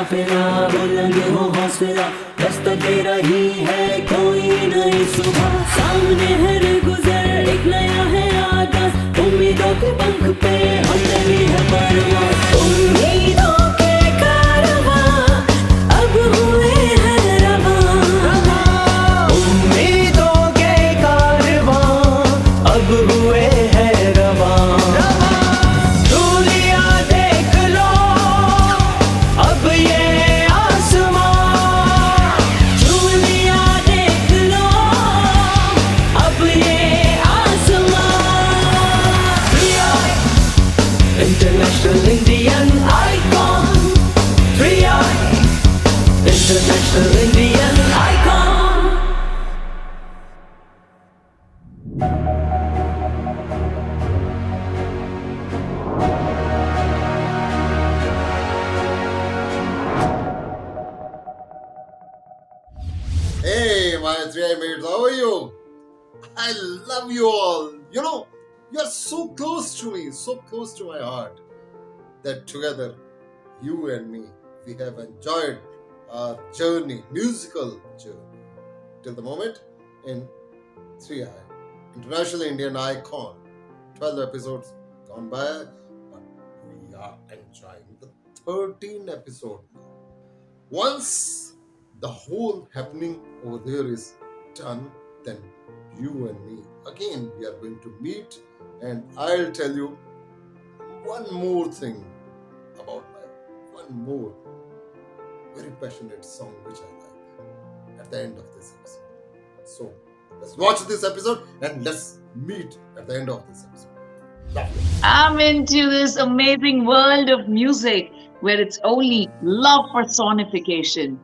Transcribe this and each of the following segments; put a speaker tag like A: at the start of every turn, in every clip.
A: काफिला बुलंद हो हौसला, दस्तक दे रही है कोई नई सुबह। सामने है गुजर एक नया है आगाज, उम्मीदों के पंख पे हमने ली है परवाज़। उम्मीदों के कारवां अब हुए हैं रवां,
B: उम्मीदों के कारवां अब हुए हैं रवां। दुनिया देख लो अब ये आसमां,
A: दुनिया देख लो अब ये आसमां।
B: International Indian icon, 3i international Indian icon.
C: Hey, my 3i mates, how are you? I love you all. You know, you are so close to me, so close to my heart, that together, you and me, we have enjoyed our journey, musical journey, till the moment in 3i, International Indian Icon. 12 episodes gone by, but we are enjoying the 13th episode now. Once the whole happening over there is done, then you and me again we are going to meet, and I'll tell you one more thing about life, one more very passionate song which I like at the end of this episode. So let's watch this episode and let's meet at the end of this episode.
D: I'm into this amazing world of music where it's only love personification.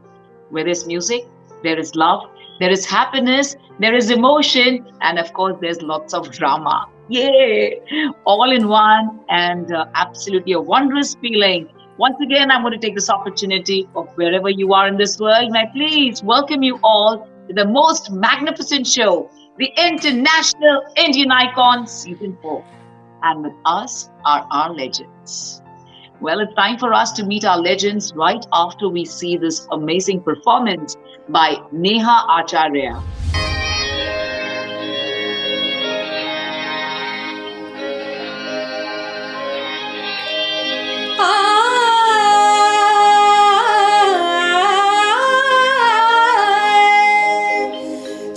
D: Where there's music, there is love, there is happiness, there is emotion, and of course, there's lots of drama. Yay! All in one, and absolutely a wondrous feeling. Once again, I'm going to take this opportunity of wherever you are in this world, and I please welcome you all to the most magnificent show, the International Indian Icon Season 4. And with us are our legends. Well, it's time for us to meet our legends right after we see this amazing performance by Neha Acharya.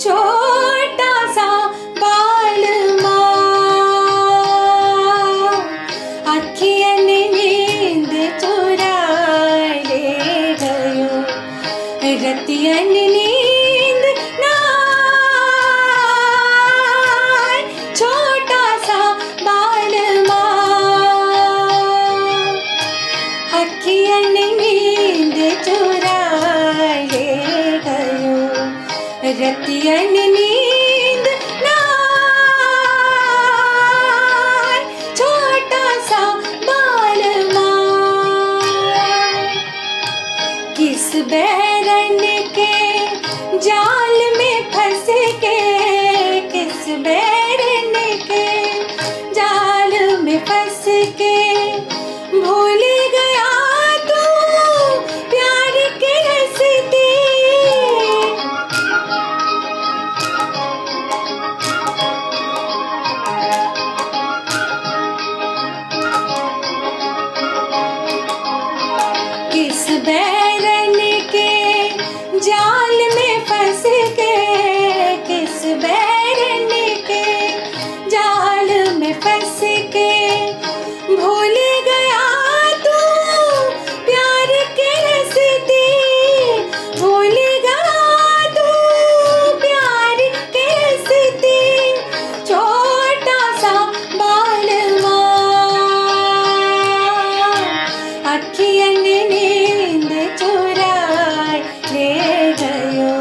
E: छोटा सा बाल अखियन नींद चुराए ले गयो, रतियन नींद ना आए। छोटा सा बाल अखियन नींद चुराए ले गयो, रतियन नींद ना आए। छोटा सा बाल किस बैरन के जाल में फंस के, किस बैरन के जाल में फंस के भूल गया तू प्यार के रस्ते। किस बैरन के जाल में फंस के, किस बैरन के जाल में फंस के भूल गया तू प्यार के रस्ते। भूल गया तू प्यार के रस्ते। छोटा सा बालवा अखियन नींद चुराए ले गयो,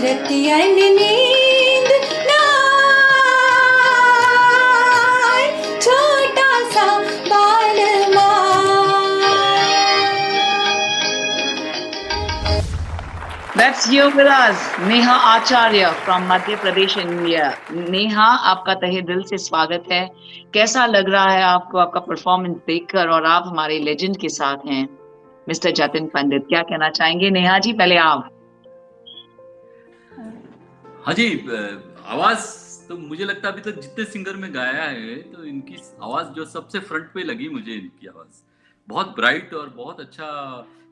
E: रतियन नींद ना आए। छोटा सा बालवा।
D: That's here with us, Neha Acharya from Madhya Pradesh, India. Neha, आपका तहे दिल से स्वागत है। कैसा लग रहा है आपको आपका परफॉर्मेंस देखकर, और आप हमारे लेजेंड के साथ हैं? मिस्टर जतिन पंडित, क्या कहना चाहेंगे? नेहा जी, पहले आप।
F: हाँ जी, आवाज तो मुझे लगता है अभी तक जितने सिंगर में गाया है तो इनकी आवाज जो सबसे फ्रंट पे लगी मुझे, इनकी आवाज बहुत ब्राइट और बहुत अच्छा,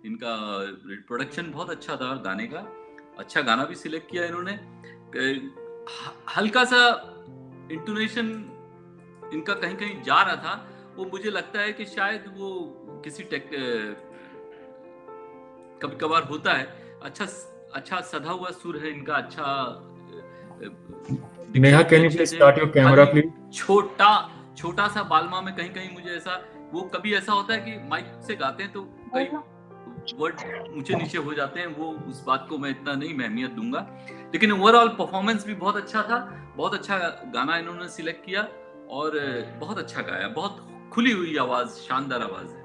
F: इनका प्रोडक्शन बहुत अच्छा था गाने का, अच्छा गाना भी सिलेक्ट किया इन्होंने। हल्का सा इंटोनेशन इनका कहीं कहीं जा रहा था, वो मुझे लगता है कि शायद वो किसी कभी कभार होता है, अच्छा सधा हुआ सुर है इनका, अच्छा।
G: Neha, can you please start your camera, please?
F: छोटा सा बालमा में कहीं कहीं मुझे ऐसा, वो कभी ऐसा होता है कि माइक से गाते हैं तो कई वर्ड ऊंचे नीचे हो जाते हैं, वो उस बात को मैं इतना नहीं अहमियत दूंगा। लेकिन ओवरऑल परफॉर्मेंस भी बहुत अच्छा था, बहुत अच्छा गाना इन्होंने सिलेक्ट किया और बहुत अच्छा गाया, बहुत खुली हुई आवाज, शानदार आवाज है।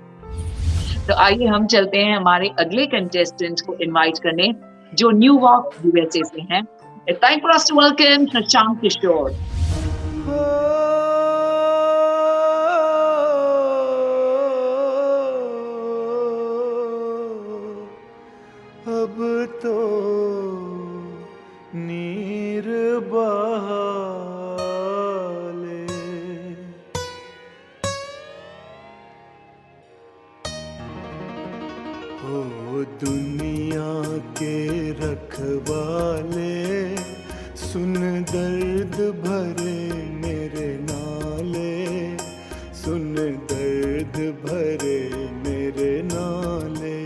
D: तो आइए हम चलते हैं हमारे अगले कंटेस्टेंट को इनवाइट करने, जो न्यूयॉर्क यूएसए से हैं। It's time for us to welcome Shashank Kishore.
H: अब तो नीर बहा ले, ओ दुनिया के रखवाले, सुन दर्द भरे मेरे नाले, सुन दर्द भरे मेरे नाले।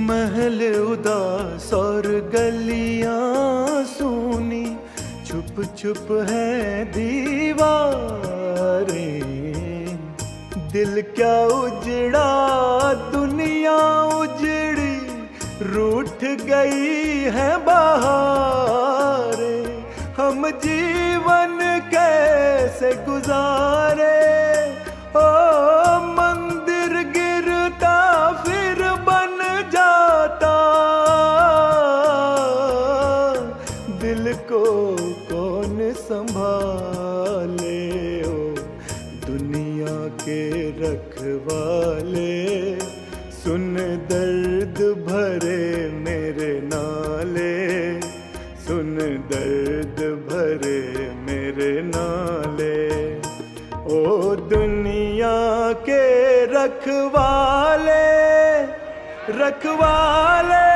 H: महल उदास और गलियां सूनी, छुप छुप है दीवारें, दिल क्या उजड़ा दुनिया उजड़ी, रूठ गई है बहारें, हम जीवन कैसे गुजारे, ओ मंदिर गिरता फिर बन जाता, दिल को कौन संभाले, ओ दुनिया के रखवाले, सुन दर्द भरे मेरे नाले, सुन दर्द भरे मेरे नाले, ओ दुनिया के रखवाले, रखवाले,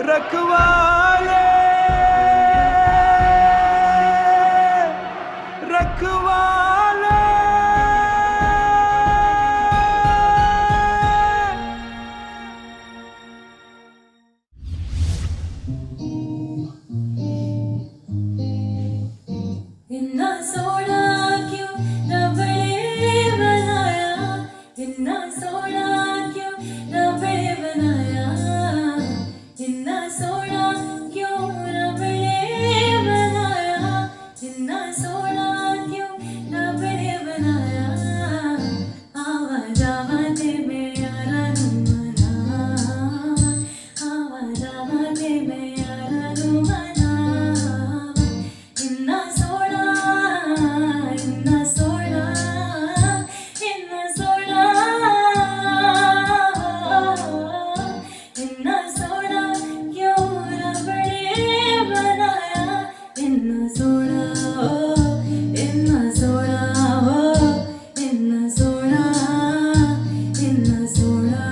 H: रखवाले, रखवाले।
E: इतना सोना क्यों रब ने बनाया, इतना सोना क्यों रब ने बनाया, इतना सोना क्यों रब ने बनाया, इतना सोना क्यों रब ने बनाया, आवाज आवाज में यारा मना, आवाज आवाज में यारा मना, इतना सोना, इतना सोना, इतना सोना, इतना सोना क्यों रब ने बनाया, इतना सोना, इतना सोना, इतना सोना, इतना सोना।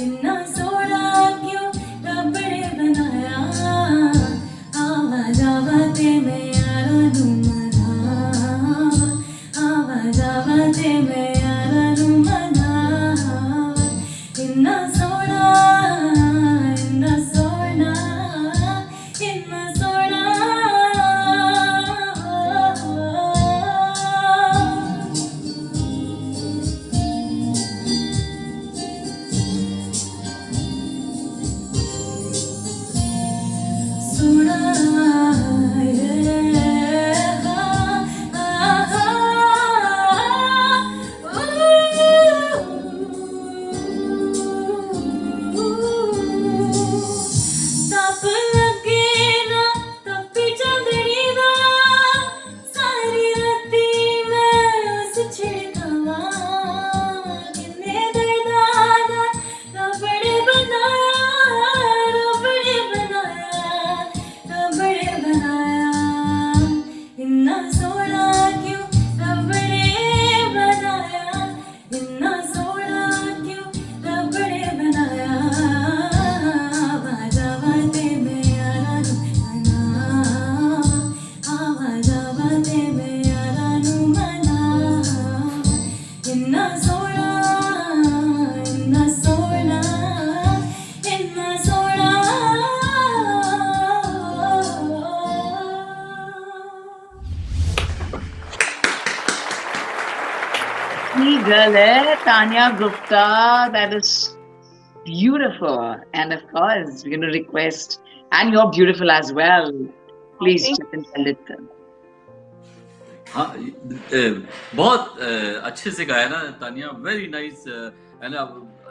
E: इन्ना सोना क्यों रब ने बनाया आवा जावा ते मैं यारा नू मनावा आवा जावा ते मैं यारा नू मनावा इन्ना सोना इन्ना सोना इन्ना सोना सोना तप लगे ना तपी चंदड़ी दा सारी राती मैं उस छिड़कावा किन्ने दर्दा दा रब ने बनाया रब ने बनाया रब ने बनाया इन्ना सोना क्यों रब ने बनाया इन्ना सोना क्यों रब ने बनाया आवा जावा ते मैं यारा नू मनावा आवा जावा ते मैं यारा नू मनावा इन्ना सोना इन्ना सोना इन्ना सोना
D: Hey, girl, Tanya Gupta, that is beautiful. And of course, we're going to request, and you're beautiful as well. Please
E: Thank
D: chip in a little.
F: हाँ बहुत अच्छे से गाया ना Tania, very nice. And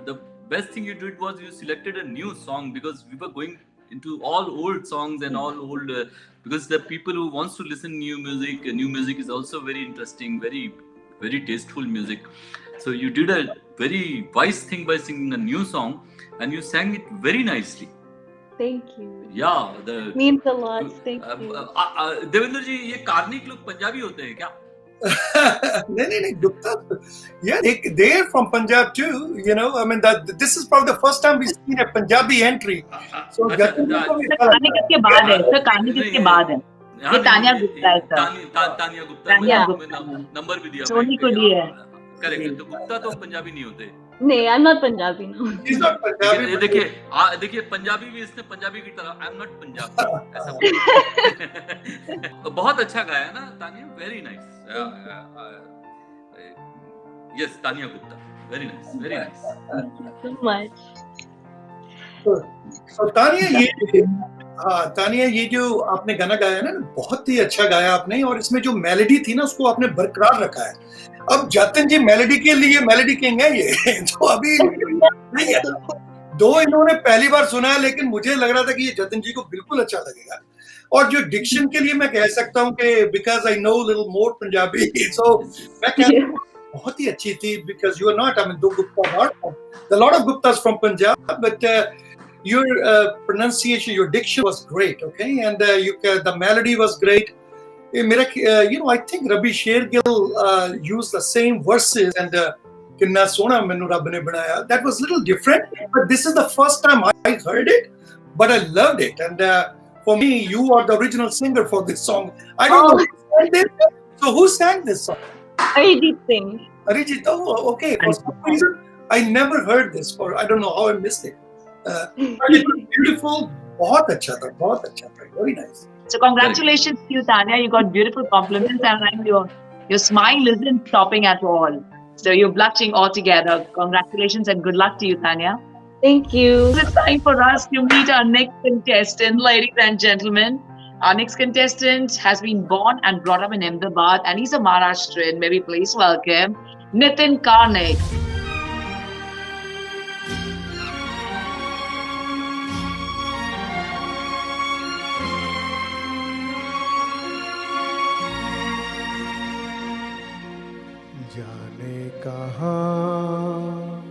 F: the best thing you did was you selected a new song, because we were going into all old songs and all old because the people who wants to listen new music is also very interesting, very tasteful music. So you did a very wise thing by singing a new song, and you sang it very nicely.
I: Thank you.
F: Yeah, the
I: Means a lot. Thank you.
F: Devendra ji, ये कार्निक लोग पंजाबी होते हैं क्या?
J: नहीं Gupta, yeah, they're from Punjab too, you know. I mean, that this is probably the first time we've seen a Punjabi entry. So
F: अच्छा,
J: Jatin ko bhi
D: sir कहानी किसके बाद है? सर कहानी किसके बाद है?
F: हाँ,
D: ये तानिया
F: नहीं,
D: गुप्ता है सर.
F: तानिया गुप्ता,
D: तानिया
F: मैंने
D: गुप्ता
F: नंबर भी दिया.
D: सोनी को दिया है.
F: करेक्ट. तो गुप्ता तो पंजाबी नहीं होते.
I: Nee, I'm not Punjabi now.
J: He's not Punjabi.
F: ये
J: but
F: देखिए पंजाबी भी इसने पंजाबी की तरह, आई एम नॉट पंजाबी ऐसा बोला. बहुत अच्छा गाया ना Tania, very nice. Yes, Tania Gupta, very nice, very nice.
I: Thank you so much.
J: So Tania, ये जो आपने गाना गाया ना, बहुत ही अच्छा गाया आपने, और इसमें जो मेलोडी थी ना, उसको आपने बरकरार रखा है. अब जतिन जी मेलोडी के लिए मेलोडी किंग है ये. तो अभी नहीं है, दो इन्होंने पहली बार सुना है, लेकिन मुझे लग रहा था कि ये जतिन जी को बिल्कुल अच्छा लगेगा. और जो डिक्शन के लिए मैं कह सकता हूँ कि because I know little more Punjabi, so मैं कहता हूँ बहुत ही अच्छी थी. Because you are not, I mean, दो Gupta not, the lot of Guptas from Punjab, but your pronunciation, your diction was great, okay, and the melody was great. I think Rabi Shergill used the same verses, and Kinna Sona Mainu Rab ne banaya. That was a little different, but this is the first time I heard it, but I loved it. And for me, you are the original singer for this song. I don't know who sang this. So who sang this song?
I: Arijit Singh.
J: Arijit. Oh, okay. For some reason, I never heard this. I don't know how I missed it. But it was beautiful. बहुत अच्छा था. Very nice.
D: So congratulations to you, Tanya. You got beautiful compliments, and your smile isn't stopping at all. So you're blushing altogether. Congratulations and good luck to you, Tanya.
I: Thank you.
D: It's time for us to meet our next contestant, ladies and gentlemen. Our next contestant has been born and brought up in Ahmedabad, and he's a Maharashtrian. May we please welcome Nitin Karnik.
H: जाने कहाँ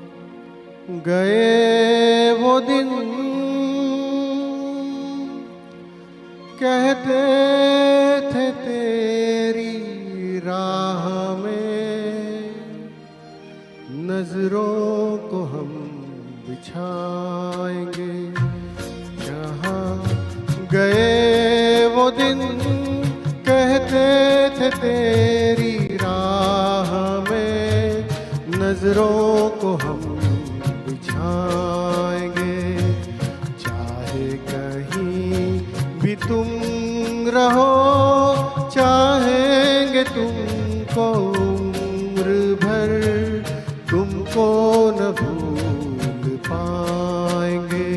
H: गए वो दिन, कहते थे तेरी राह में नजरों को हम बिछाएंगे। जहाँ गए वो दिन कहते थे तेरी राह में नजरों को हम बिछाएंगे। चाहे कहीं भी तुम रहो चाहेंगे तुमको उम्र भर, तुमको न भूल पाएंगे।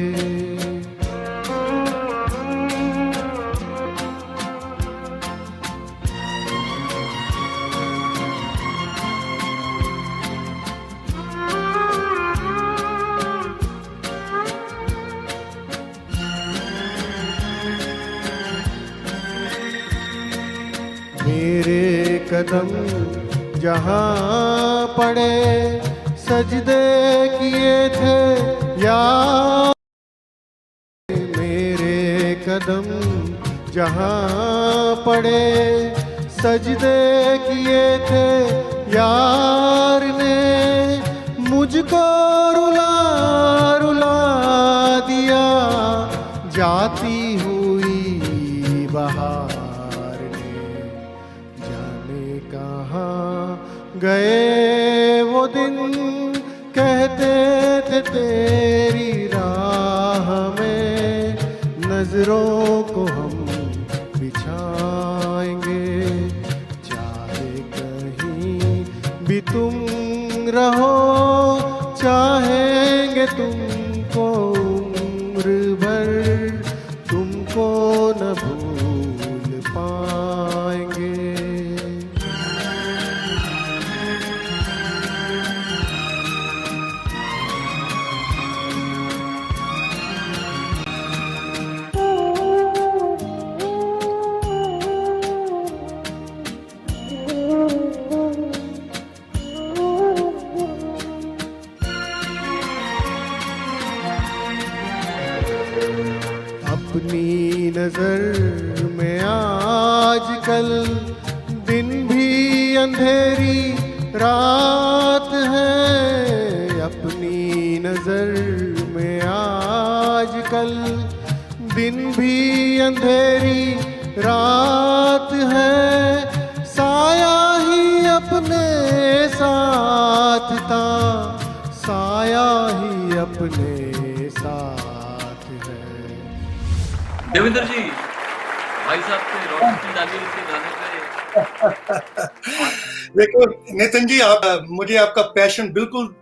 H: मेरे कदम जहाँ पड़े सजदे किए थे यार, मेरे कदम जहाँ पड़े सजदे किए थे यार ने मुझको रुला रुला दिया जाती हुई बहार ने। जाने कहाँ गए वो दिन कहते थे तेरी राह में नजरों को हम बिछाएंगे। चाहे कहीं भी तुम रहो चाहेंगे तुमको उम्र भर, तुमको न भूल पाएंगे। अपनी नजर में आजकल दिन भी अंधेरी रात है। अपनी नजर में आजकल दिन भी अंधेरी रात है। साया ही अपने साथ था, साया ही अपने साथ है।
F: देवेंद्र जी, भाई साहब पे रोशनी डाली उनके गाने पे।
J: देखो नितिन जी, आप मुझे आपका पैशन बिल्कुल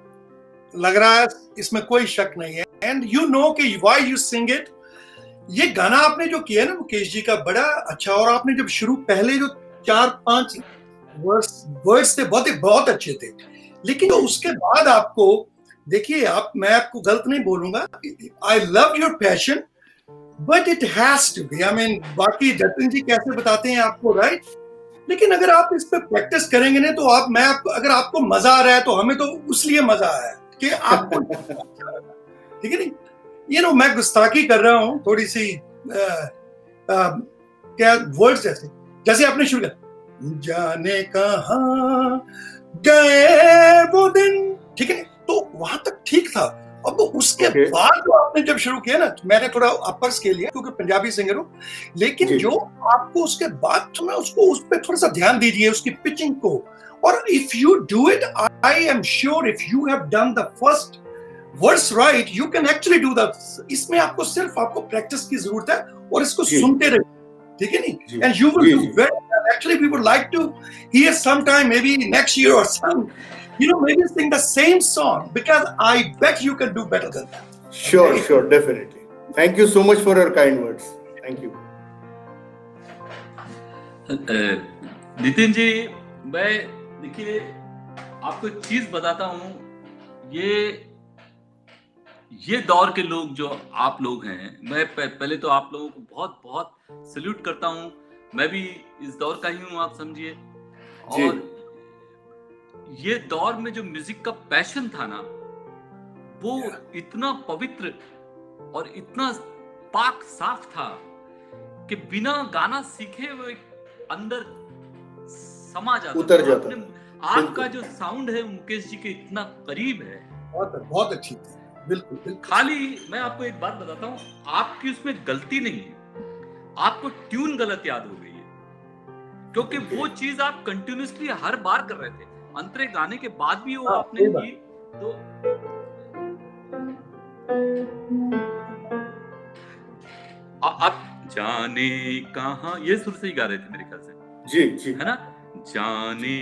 J: लग रहा है, इसमें कोई शक नहीं है। एंड यू नो कि व्हाई यू सिंग इट। ये गाना आपने जो किया ना मुकेश जी का, बड़ा अच्छा। और आपने जब शुरू पहले जो 4-5 वर्ड्स थे बहुत अच्छे थे, लेकिन तो उसके बाद आपको देखिए, मैं आपको गलत नहीं बोलूंगा, I love your passion but it has to be, I mean, बाकी जतिन जी कैसे बताते हैं आपको, राइट? लेकिन अगर आप इस पे प्रैक्टिस करेंगे ना तो अगर आपको मजा आ रहा है तो हमें तो उसलिए मजा आया कि आपको ठीक है नहीं। ये नो, मैं गुस्ताखी कर रहा हूँ थोड़ी सी, क्या वर्ड्स जैसे आपने शुरू किया, जाने कहाँ गए वो दिन, ठीक है, तो वहां तक ठीक था। अब उसके बाद जो आपने जब शुरू किया ना, मैंने थोड़ा अपर स्केल लिया क्योंकि पंजाबी सिंगर हूँ, लेकिन जो आपको उसके बाद मैं उसको उस पर थोड़ा सा ध्यान दीजिए, उसकी पिचिंग को। और if you do it, I am sure if you have done the first verse right, you can actually do that. इसमें आपको प्रैक्टिस की जरूरत है और इसको सुनते रहिए, ठीक है नहीं? And you will do very well. Actually we would like to hear some time, maybe next year और some, maybe sing the same song, because I bet you can do better than that.
K: Sure, definitely. Thank you so much for your kind words. Thank you.
F: Nitin ji, मैं देखिए आपको एक चीज बताता हूँ, ये दौर के लोग जो आप लोग हैं, मैं पहले तो आप लोगों को बहुत बहुत सल्यूट करता हूँ। मैं भी इस दौर का ही हूँ, आप समझिए। और ये दौर में जो म्यूजिक का पैशन था ना, वो इतना पवित्र और इतना पाक साफ था कि बिना गाना सीखे वो अंदर समा जाता,
K: उतर जाता।
F: आपका जो साउंड है मुकेश जी के इतना करीब है,
J: बहुत अच्छी थी। बिल्कुल बिल्कुल।
F: खाली मैं आपको एक बात बताता हूँ, आपकी उसमें गलती नहीं है, आपको ट्यून गलत याद हो गई है, क्योंकि वो चीज आप कंटिन्यूअसली हर बार कर रहे थे, अंतरे गाने के बाद भी वो
J: हाँ,
F: आपने
J: सही बात।
F: की। तो आप जाने कहाँ, ये सुर से ही गा रहे थे मेरे ख्याल से,
K: जी जी।
F: है ना? जाने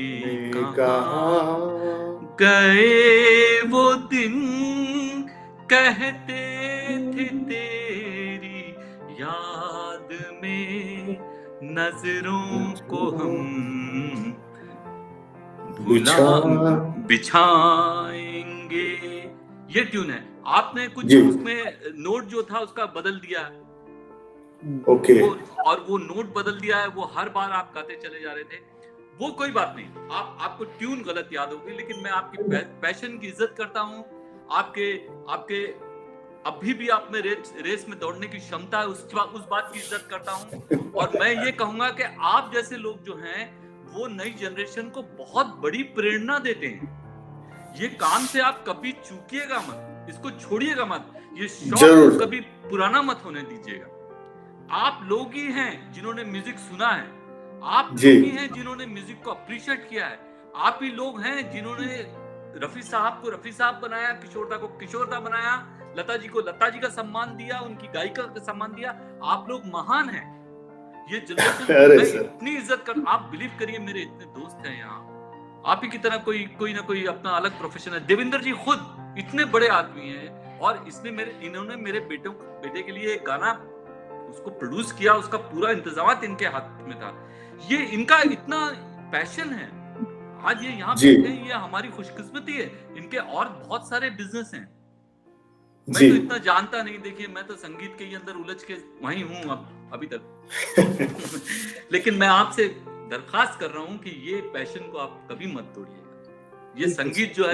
F: कहाँ
K: कहाँ
F: गए वो दिन, कहते थे तेरी याद में नजरों को हम भुला बिछाएंगे। ये ट्यून है, आपने कुछ
K: जी।
F: उसमें नोट जो था उसका बदल दिया है,
K: ओके
F: और वो नोट बदल दिया है, वो हर बार आप गाते चले जा रहे थे। वो कोई बात नहीं, आपको ट्यून गलत याद होगी, लेकिन मैं आपकी पैशन की इज्जत करता हूँ, आपके अभी भी आप में रेस में दौड़ने की क्षमता है, उस बात की इज्जत करता हूँ। और मैं ये कहूंगा कि आप जैसे लोग जो हैं वो नई जनरेशन को बहुत बड़ी प्रेरणा देते हैं। ये काम से आप कभी चूकिएगा मत, इसको छोड़िएगा मत, ये शौक कभी पुराना मत होने दीजिएगा। आप लोग ही हैं जिन्होंने म्यूजिक सुना है, आप लोग ही हैं जिन्होंने म्यूजिक को अप्रिशिएट किया है, आप ही लोग हैं जिन्होंने रफी साहब को रफी साहब बनाया, किशोरदा को किशोरदा बनाया, लता जी को लता जी का सम्मान दिया, उनकी गायिका का सम्मान दिया। आप लोग महान हैं। ये जनरेशन इतनी इज्जत कर, आप बिलीव करिए, मेरे इतने दोस्त हैं यहाँ, आप ही की तरह कोई ना कोई अपना अलग प्रोफेशन है। देवेंद्र जी खुद इतने बड़े आदमी हैं, और इन्होंने मेरे बेटे के लिए एक गाना उसको प्रोड्यूस किया, उसका पूरा इंतजाम इनके हाथ में था। ये इनका इतना पैशन है, आज ये यहाँ बैठे हैं, ये हमारी खुशकिस्मती है। इनके और बहुत सारे बिजनेस हैं, मैं तो इतना जानता नहीं, देखिए मैं तो संगीत के ही अंदर उलझ के वहीं हूँ अभी तक। लेकिन मैं आपसे दरखास्त कर रहा हूँ कि ये पैशन को आप कभी मत तोड़िएगा। ये संगीत जो है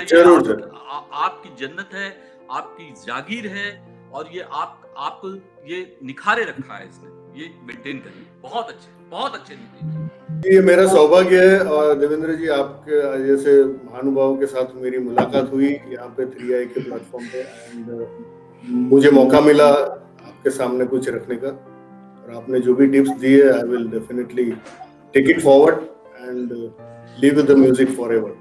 F: आपकी जन्नत है, आपकी जागीर है, और ये आपको ये निखारे रखा है इसने, ये मेंटेन करिए। बहुत अच्छे
K: ये मेरा सौभाग्य है, और देवेंद्र जी आपके जैसे महानुभाव के साथ मेरी मुलाकात हुई यहाँ पे 3i के प्लेटफॉर्म पे, एंड मुझे मौका मिला आपके सामने कुछ रखने का, और आपने जो भी टिप्स दिए, I will definitely take it forward and live with the music forever.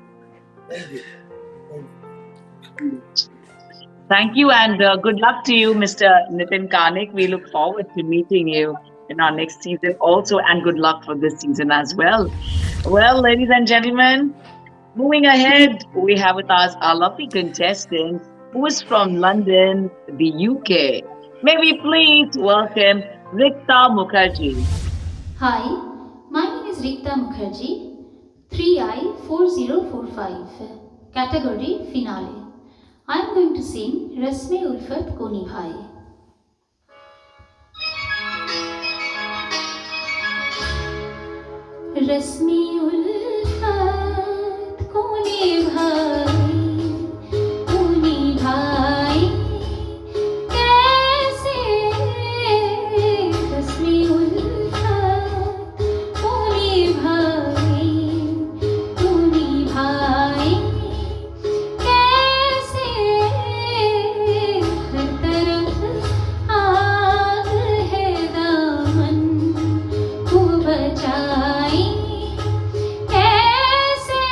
D: Thank you, and good luck to you, Mr. Nitin Kanik. We look forward to meeting you in our next season also, and good luck for this season as well. Well, ladies and gentlemen, moving ahead, we have with us our lovely contestant who is from London, the UK. May we please welcome Rikta Mukherjee.
E: Hi, my name is Rikta Mukherjee, 3i 4045, category finale. I am going to sing Rasme Ulfat Ko Nibhaye. रस्मी उल्फत को निभाए, कैसे रस्मी उल्फत को निभाए, कैसे हर तरफ आग है, दामन को बचाए, कैसे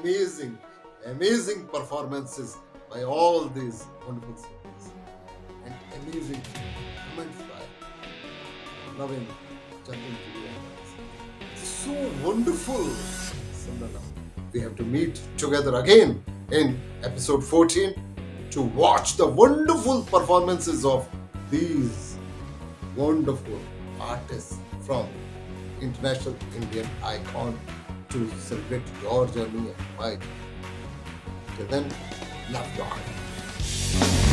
C: amazing performances by all these wonderful singers and amazing comments by Navin, Jatin ji. So wonderful, Sandana. We have to meet together again in episode 14 to watch the wonderful performances of these wonderful artists from International Indian Icon to celebrate your journey and mine. Till then, love your heart.